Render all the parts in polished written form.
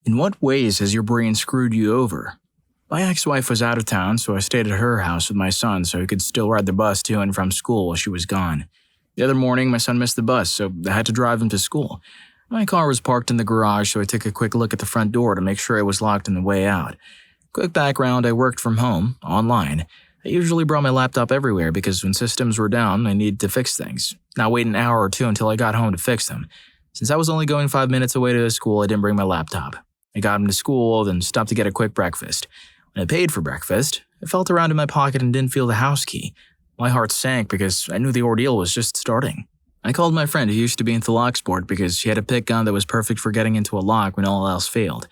In what ways has your brain screwed you over? My ex-wife was out of town, so I stayed at her house with my son so he could still ride the bus to and from school while she was gone. The other morning, my son missed the bus, so I had to drive him to school. My car was parked in the garage, so I took a quick look at the front door to make sure it was locked on the way out. Quick background, I worked from home, online. I usually brought my laptop everywhere because when systems were down, I needed to fix things, not wait an hour or two until I got home to fix them. Since I was only going 5 minutes away to the school, I didn't bring my laptop. I got him to school, then stopped to get a quick breakfast. When I paid for breakfast, I felt around in my pocket and didn't feel the house key. My heart sank because I knew the ordeal was just starting. I called my friend who used to be into lock sport because she had a pick gun that was perfect for getting into a lock when all else failed.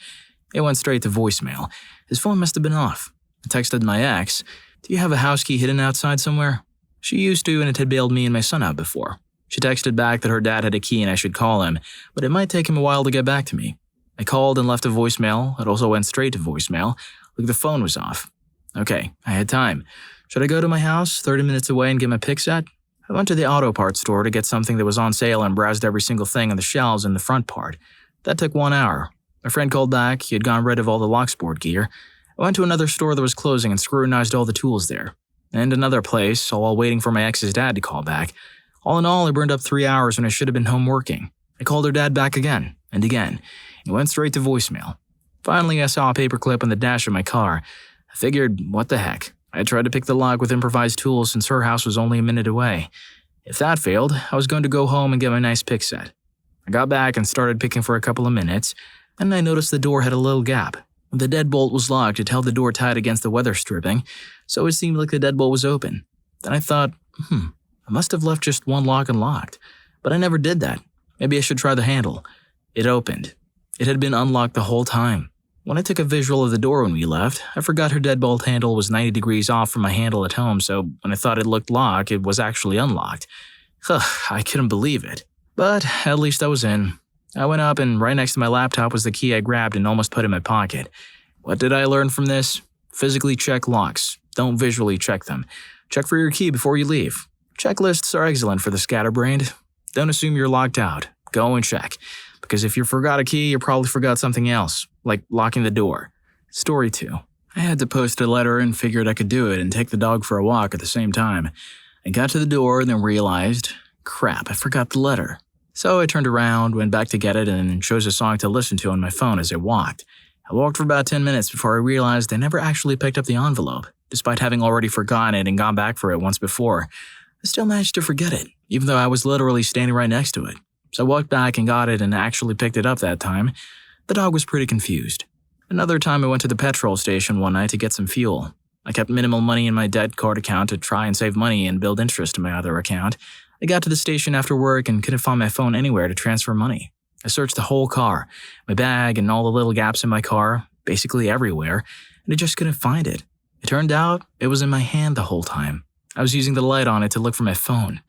It went straight to voicemail. His phone must have been off. I texted my ex, "Do you have a house key hidden outside somewhere?" She used to, and it had bailed me and my son out before. She texted back that her dad had a key and I should call him, but it might take him a while to get back to me. I called and left a voicemail. It also went straight to voicemail. Like the phone was off. Okay, I had time. Should I go to my house, 30 minutes away, and get my pick set? I went to the auto parts store to get something that was on sale and browsed every single thing on the shelves in the front part. That took 1 hour. My friend called back. He had gotten rid of all the locksport gear. I went to another store that was closing and scrutinized all the tools there. And another place, all while waiting for my ex's dad to call back. All in all, I burned up 3 hours when I should have been home working. I called her dad back again and again. It went straight to voicemail. Finally, I saw a paperclip on the dash of my car. I figured, what the heck? I tried to pick the lock with improvised tools since her house was only a minute away. If that failed, I was going to go home and get my nice pick set. I got back and started picking for a couple of minutes. Then I noticed the door had a little gap. When the deadbolt was locked, it held the door tight against the weather stripping, so it seemed like the deadbolt was open. Then I thought, I must have left just one lock unlocked. But I never did that. Maybe I should try the handle. It opened. It had been unlocked the whole time. When I took a visual of the door when we left, I forgot her deadbolt handle was 90 degrees off from my handle at home, so when I thought it looked locked, it was actually unlocked. I couldn't believe it. But at least I was in. I went up and right next to my laptop was the key I grabbed and almost put in my pocket. What did I learn from this? Physically check locks. Don't visually check them. Check for your key before you leave. Checklists are excellent for the scatterbrained. Don't assume you're locked out. Go and check. Because if you forgot a key, you probably forgot something else, like locking the door. Story 2. I had to post a letter and figured I could do it and take the dog for a walk at the same time. I got to the door and then realized, crap, I forgot the letter. So I turned around, went back to get it, and chose a song to listen to on my phone as I walked. I walked for about 10 minutes before I realized I never actually picked up the envelope, despite having already forgotten it and gone back for it once before. I still managed to forget it, even though I was literally standing right next to it. So I walked back and got it and actually picked it up that time. The dog was pretty confused. Another time I went to the petrol station one night to get some fuel. I kept minimal money in my debt card account to try and save money and build interest in my other account. I got to the station after work and couldn't find my phone anywhere to transfer money. I searched the whole car, my bag and all the little gaps in my car, basically everywhere, and I just couldn't find it. It turned out it was in my hand the whole time. I was using the light on it to look for my phone.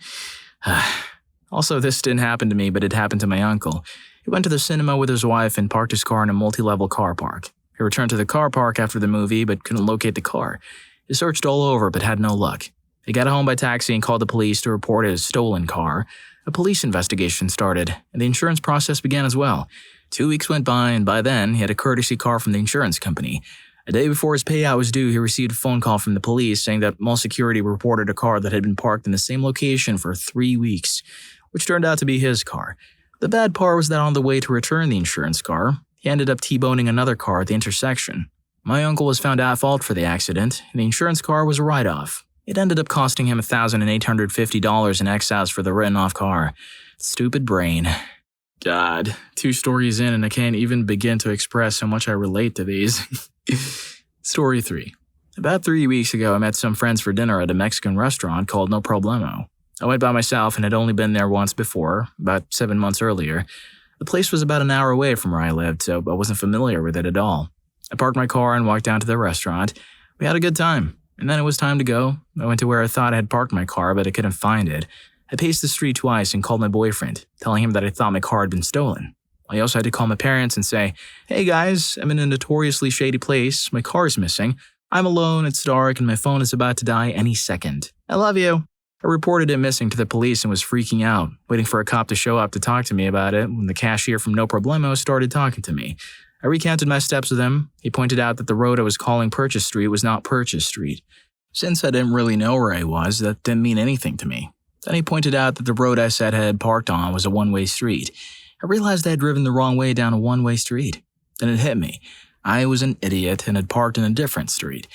Also, this didn't happen to me, but it happened to my uncle. He went to the cinema with his wife and parked his car in a multi-level car park. He returned to the car park after the movie, but couldn't locate the car. He searched all over, but had no luck. He got home by taxi and called the police to report his stolen car. A police investigation started, and the insurance process began as well. 2 weeks went by, and by then, he had a courtesy car from the insurance company. A day before his payout was due, he received a phone call from the police saying that mall security reported a car that had been parked in the same location for 3 weeks, which turned out to be his car. The bad part was that on the way to return the insurance car, he ended up T-boning another car at the intersection. My uncle was found at fault for the accident, and the insurance car was a write-off. It ended up costing him $1,850 in excess for the written-off car. Stupid brain. God, 2 stories in and I can't even begin to express how much I relate to these. Story 3. About 3 weeks ago, I met some friends for dinner at a Mexican restaurant called No Problemo. I went by myself and had only been there once before, about 7 months earlier. The place was about an hour away from where I lived, so I wasn't familiar with it at all. I parked my car and walked down to the restaurant. We had a good time, and then it was time to go. I went to where I thought I had parked my car, but I couldn't find it. I paced the street twice and called my boyfriend, telling him that I thought my car had been stolen. I also had to call my parents and say, "Hey guys, I'm in a notoriously shady place. My car is missing. I'm alone, it's dark, and my phone is about to die any second. I love you." I reported it missing to the police and was freaking out, waiting for a cop to show up to talk to me about it when the cashier from No Problemo started talking to me. I recounted my steps with him. He pointed out that the road I was calling Purchase Street was not Purchase Street. Since I didn't really know where I was, that didn't mean anything to me. Then he pointed out that the road I said I had parked on was a one-way street. I realized I had driven the wrong way down a one-way street. Then it hit me. I was an idiot and had parked in a different street.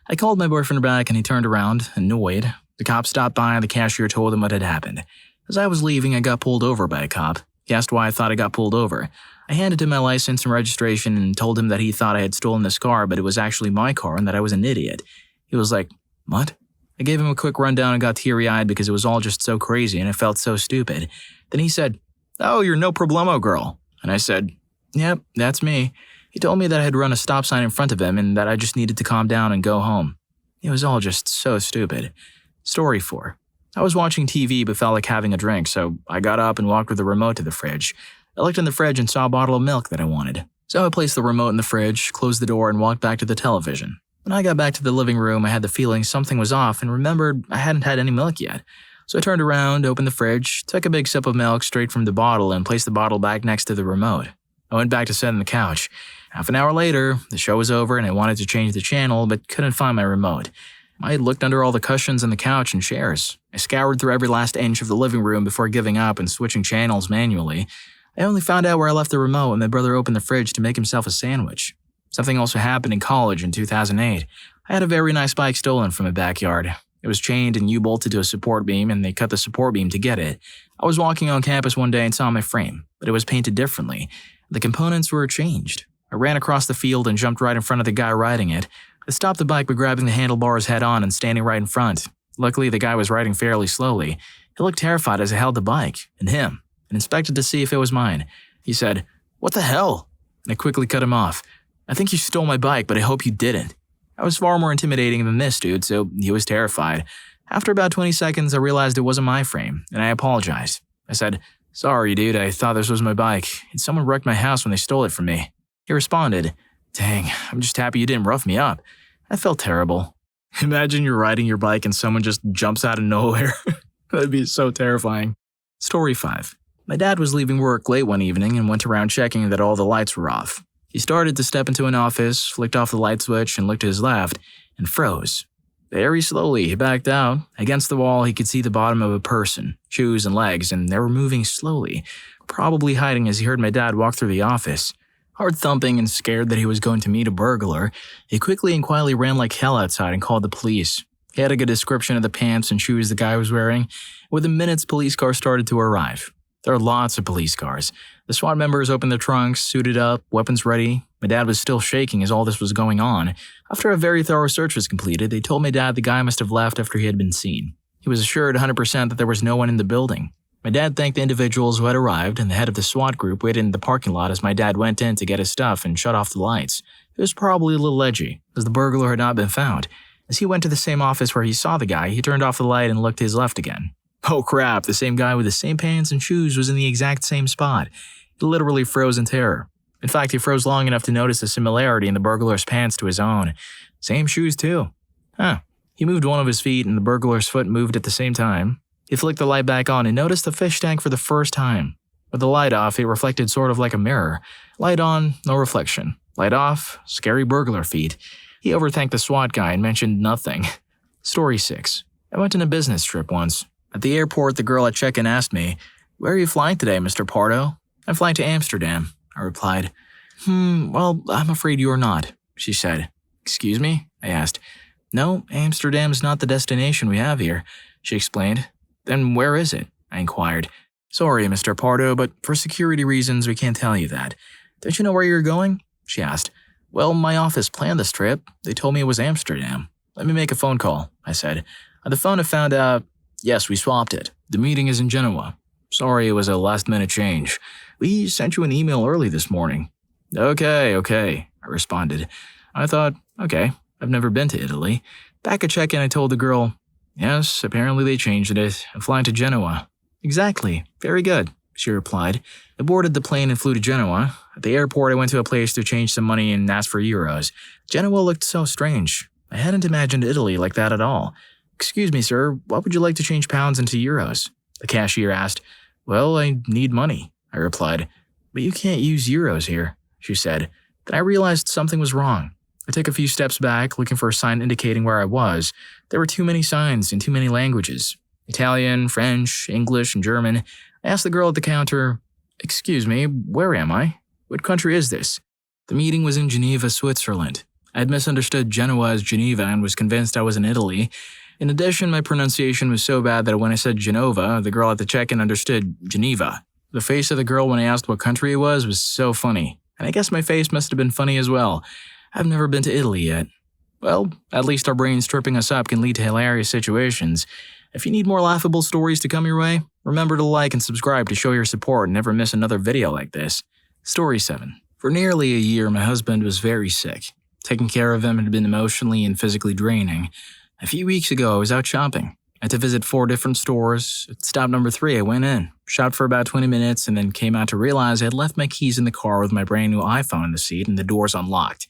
I called my boyfriend back and he turned around, annoyed. The cop stopped by and the cashier told him what had happened. As I was leaving, I got pulled over by a cop. He asked why I thought I got pulled over. I handed him my license and registration and told him that he thought I had stolen this car, but it was actually my car and that I was an idiot. He was like, "What?" I gave him a quick rundown and got teary-eyed because it was all just so crazy and it felt so stupid. Then he said, "Oh, you're no problemo girl." And I said, "Yep, that's me." He told me that I had run a stop sign in front of him and that I just needed to calm down and go home. It was all just so stupid. Story 4. I was watching TV but felt like having a drink, so I got up and walked with the remote to the fridge. I looked in the fridge and saw a bottle of milk that I wanted. So I placed the remote in the fridge, closed the door, and walked back to the television. When I got back to the living room, I had the feeling something was off and remembered I hadn't had any milk yet. So I turned around, opened the fridge, took a big sip of milk straight from the bottle, and placed the bottle back next to the remote. I went back to sit on the couch. Half an hour later, the show was over and I wanted to change the channel but couldn't find my remote. I had looked under all the cushions on the couch and chairs. I scoured through every last inch of the living room before giving up and switching channels manually. I only found out where I left the remote when my brother opened the fridge to make himself a sandwich. Something also happened in college in 2008. I had a very nice bike stolen from my backyard. It was chained and U-bolted to a support beam, and they cut the support beam to get it. I was walking on campus one day and saw my frame, but it was painted differently. The components were changed. I ran across the field and jumped right in front of the guy riding it. I stopped the bike by grabbing the handlebars head-on and standing right in front. Luckily, the guy was riding fairly slowly. He looked terrified as I held the bike, and him, and inspected to see if it was mine. He said, "What the hell?" And I quickly cut him off. "I think you stole my bike, but I hope you didn't." I was far more intimidating than this dude, so he was terrified. After about 20 seconds, I realized it wasn't my frame, and I apologized. I said, "Sorry, dude, I thought this was my bike, and someone wrecked my house when they stole it from me." He responded, "Dang, I'm just happy you didn't rough me up." I felt terrible. Imagine you're riding your bike and someone just jumps out of nowhere. That'd be so terrifying. Story 5. My dad was leaving work late one evening and went around checking that all the lights were off. He started to step into an office, flicked off the light switch and looked to his left, and froze. Very slowly, he backed out. Against the wall, he could see the bottom of a person, shoes and legs, and they were moving slowly, probably hiding as he heard my dad walk through the office. Heart thumping and scared that he was going to meet a burglar, he quickly and quietly ran like hell outside and called the police. He had a good description of the pants and shoes the guy was wearing. Within minutes, police cars started to arrive. There are lots of police cars. The SWAT members opened their trunks, suited up, weapons ready. My dad was still shaking as all this was going on. After a very thorough search was completed, they told my dad the guy must have left after he had been seen. He was assured 100% that there was no one in the building. My dad thanked the individuals who had arrived, and the head of the SWAT group waited in the parking lot as my dad went in to get his stuff and shut off the lights. It was probably a little edgy, as the burglar had not been found. As he went to the same office where he saw the guy, he turned off the light and looked to his left again. Oh crap, the same guy with the same pants and shoes was in the exact same spot. He literally froze in terror. In fact, he froze long enough to notice the similarity in the burglar's pants to his own. Same shoes too. He moved one of his feet and the burglar's foot moved at the same time. He flicked the light back on and noticed the fish tank for the first time. With the light off, it reflected sort of like a mirror. Light on, no reflection. Light off, scary burglar feet. He overthanked the SWAT guy and mentioned nothing. Story 6. I went on a business trip once. At the airport, the girl at check-in asked me, "Where are you flying today, Mr. Pardo?" "I'm flying to Amsterdam," I replied. Well, I'm afraid you're not," she said. "Excuse me?" I asked. "No, Amsterdam's not the destination we have here," she explained. "Then where is it?" I inquired. "Sorry, Mr. Pardo, but for security reasons, we can't tell you that." "Don't you know where you're going?" she asked. "Well, my office planned this trip. They told me it was Amsterdam." "Let me make a phone call," I said. On the phone, I found out, yes, we swapped it. The meeting is in Genoa. Sorry it was a last-minute change. We sent you an email early this morning. Okay, I responded. I thought, okay, I've never been to Italy. Back at check-in, I told the girl, yes, apparently they changed it. I'm flying to Genoa. Exactly. Very good, she replied. I boarded the plane and flew to Genoa. At the airport, I went to a place to change some money and asked for euros. Genoa looked so strange. I hadn't imagined Italy like that at all. Excuse me, sir, what would you like to change pounds into euros? The cashier asked. Well, I need money, I replied. But you can't use euros here, she said. Then I realized something was wrong. I took a few steps back, looking for a sign indicating where I was. There were too many signs in too many languages. Italian, French, English, and German. I asked the girl at the counter, "Excuse me, where am I? What country is this?" The meeting was in Geneva, Switzerland. I had misunderstood Genoa as Geneva and was convinced I was in Italy. In addition, my pronunciation was so bad that when I said Genova, the girl at the check-in understood Geneva. The face of the girl when I asked what country it was so funny, and I guess my face must have been funny as well. I've never been to Italy yet. Well, at least our brains tripping us up can lead to hilarious situations. If you need more laughable stories to come your way, remember to like and subscribe to show your support and never miss another video like this. Story 7. For nearly a year, my husband was very sick. Taking care of him had been emotionally and physically draining. A few weeks ago, I was out shopping. I had to visit 4 different stores. At stop number 3, I went in, shopped for about 20 minutes, and then came out to realize I had left my keys in the car with my brand new iPhone in the seat and the doors unlocked.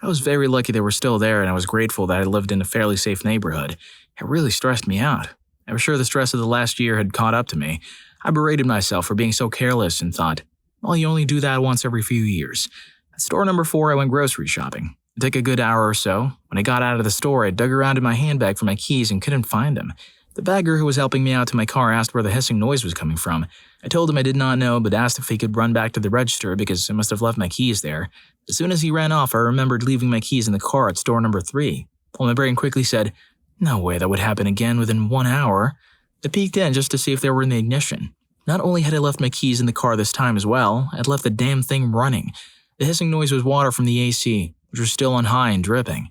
I was very lucky they were still there, and I was grateful that I lived in a fairly safe neighborhood. It really stressed me out. I was sure the stress of the last year had caught up to me. I berated myself for being so careless and thought, well, you only do that once every few years. At store number 4, I went grocery shopping. It took a good hour or so. When I got out of the store, I dug around in my handbag for my keys and couldn't find them. The bagger who was helping me out to my car asked where the hissing noise was coming from. I told him I did not know, but asked if he could run back to the register because I must have left my keys there. As soon as he ran off, I remembered leaving my keys in the car at store number 3. Well, my brain quickly said, no way that would happen again within 1 hour. I peeked in just to see if they were in the ignition. Not only had I left my keys in the car this time as well, I'd left the damn thing running. The hissing noise was water from the AC, which was still on high and dripping.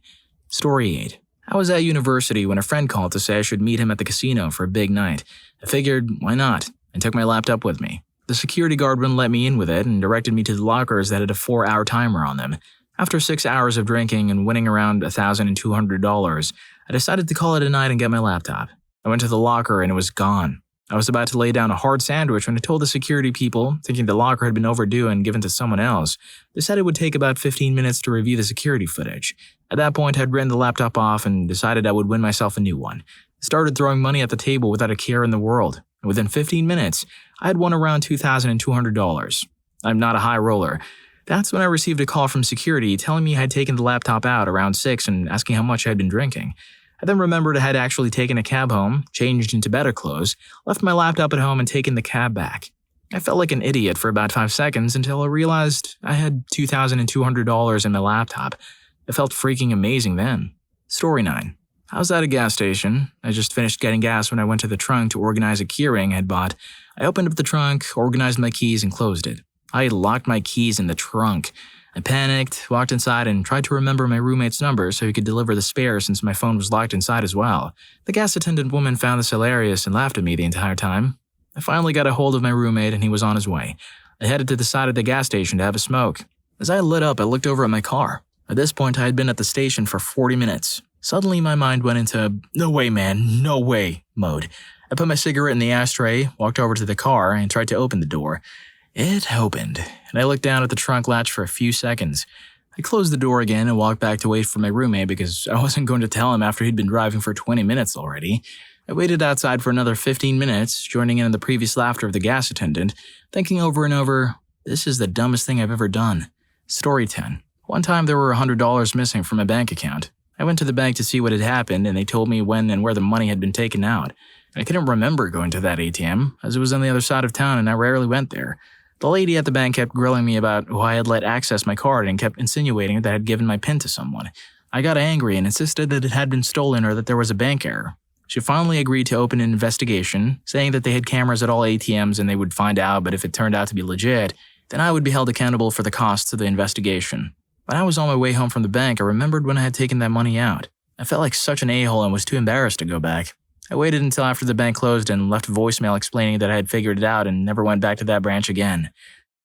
Story 8. I was at university when a friend called to say I should meet him at the casino for a big night. I figured, why not, and took my laptop with me. The security guard wouldn't let me in with it and directed me to the lockers that had a 4-hour timer on them. After 6 hours of drinking and winning around $1,200, I decided to call it a night and get my laptop. I went to the locker and it was gone. I was about to lay down a hard sandwich when I told the security people, thinking the locker had been overdue and given to someone else. They said it would take about 15 minutes to review the security footage. At that point, I had written the laptop off and decided I would win myself a new one. I started throwing money at the table without a care in the world. And within 15 minutes, I had won around $2,200. I'm not a high roller. That's when I received a call from security telling me I had taken the laptop out around 6 and asking how much I had been drinking. I then remembered I had actually taken a cab home, changed into better clothes, left my laptop at home and taken the cab back. I felt like an idiot for about 5 seconds until I realized I had $2,200 in my laptop. It felt freaking amazing then. Story 9. I was at a gas station. I just finished getting gas when I went to the trunk to organize a keyring I had bought. I opened up the trunk, organized my keys, and closed it. I had locked my keys in the trunk. I panicked, walked inside, and tried to remember my roommate's number so he could deliver the spare since my phone was locked inside as well. The gas attendant woman found this hilarious and laughed at me the entire time. I finally got a hold of my roommate and he was on his way. I headed to the side of the gas station to have a smoke. As I lit up, I looked over at my car. At this point, I had been at the station for 40 minutes. Suddenly, my mind went into, no way, man, no way mode. I put my cigarette in the ashtray, walked over to the car, and tried to open the door. It opened, and I looked down at the trunk latch for a few seconds. I closed the door again and walked back to wait for my roommate because I wasn't going to tell him after he'd been driving for 20 minutes already. I waited outside for another 15 minutes, joining in on the previous laughter of the gas attendant, thinking over and over, this is the dumbest thing I've ever done. Story 10. One time there were $100 missing from my bank account. I went to the bank to see what had happened and they told me when and where the money had been taken out. I couldn't remember going to that ATM as it was on the other side of town and I rarely went there. The lady at the bank kept grilling me about who I had let access my card and kept insinuating that I had given my PIN to someone. I got angry and insisted that it had been stolen or that there was a bank error. She finally agreed to open an investigation, saying that they had cameras at all ATMs and they would find out, but if it turned out to be legit, then I would be held accountable for the costs of the investigation. When I was on my way home from the bank, I remembered when I had taken that money out. I felt like such an a-hole and was too embarrassed to go back. I waited until after the bank closed and left a voicemail explaining that I had figured it out and never went back to that branch again.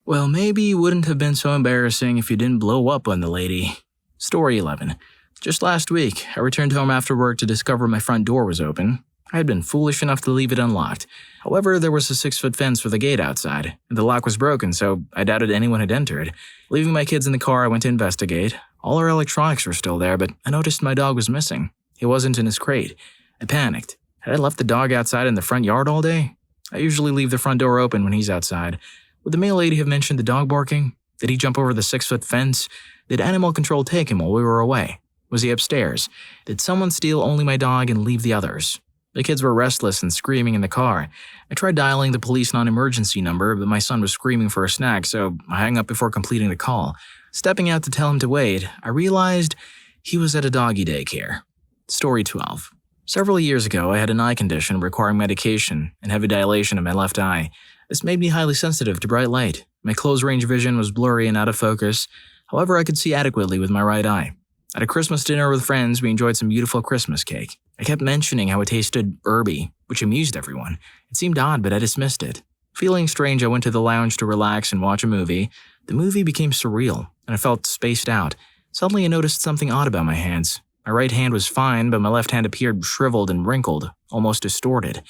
Well, maybe it wouldn't have been so embarrassing if you didn't blow up on the lady. Story 11. Just last week, I returned home after work to discover my front door was open. I had been foolish enough to leave it unlocked. However, there was a 6-foot fence for the gate outside, and the lock was broken, so I doubted anyone had entered. Leaving my kids in the car, I went to investigate. All our electronics were still there, but I noticed my dog was missing. He wasn't in his crate. I panicked. Had I left the dog outside in the front yard all day? I usually leave the front door open when he's outside. Would the mail lady have mentioned the dog barking? Did he jump over the 6-foot fence? Did animal control take him while we were away? Was he upstairs? Did someone steal only my dog and leave the others? The kids were restless and screaming in the car. I tried dialing the police non-emergency number, but my son was screaming for a snack, so I hung up before completing the call. Stepping out to tell him to wait, I realized he was at a doggy daycare. Story 12. Several years ago, I had an eye condition requiring medication and heavy dilation of my left eye. This made me highly sensitive to bright light. My close range vision was blurry and out of focus. However, I could see adequately with my right eye. At a Christmas dinner with friends, we enjoyed some beautiful Christmas cake. I kept mentioning how it tasted herby, which amused everyone. It seemed odd, but I dismissed it. Feeling strange, I went to the lounge to relax and watch a movie. The movie became surreal, and I felt spaced out. Suddenly, I noticed something odd about my hands. My right hand was fine, but my left hand appeared shriveled and wrinkled, almost distorted.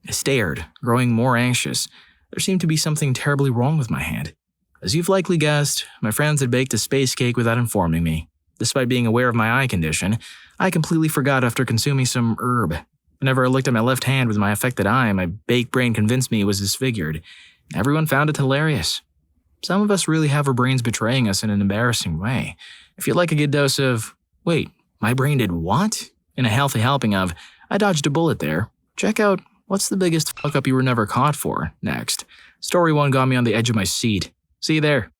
I stared, growing more anxious. There seemed to be something terribly wrong with my hand. As you've likely guessed, my friends had baked a space cake without informing me. Despite being aware of my eye condition, I completely forgot after consuming some herb. Whenever I looked at my left hand with my affected eye, my baked brain convinced me it was disfigured. Everyone found it hilarious. Some of us really have our brains betraying us in an embarrassing way. If you'd like a good dose of, wait, my brain did what? In a healthy helping of, I dodged a bullet there, check out What's the Biggest Fuck Up You Were Never Caught For next. Story 1 got me on the edge of my seat. See you there.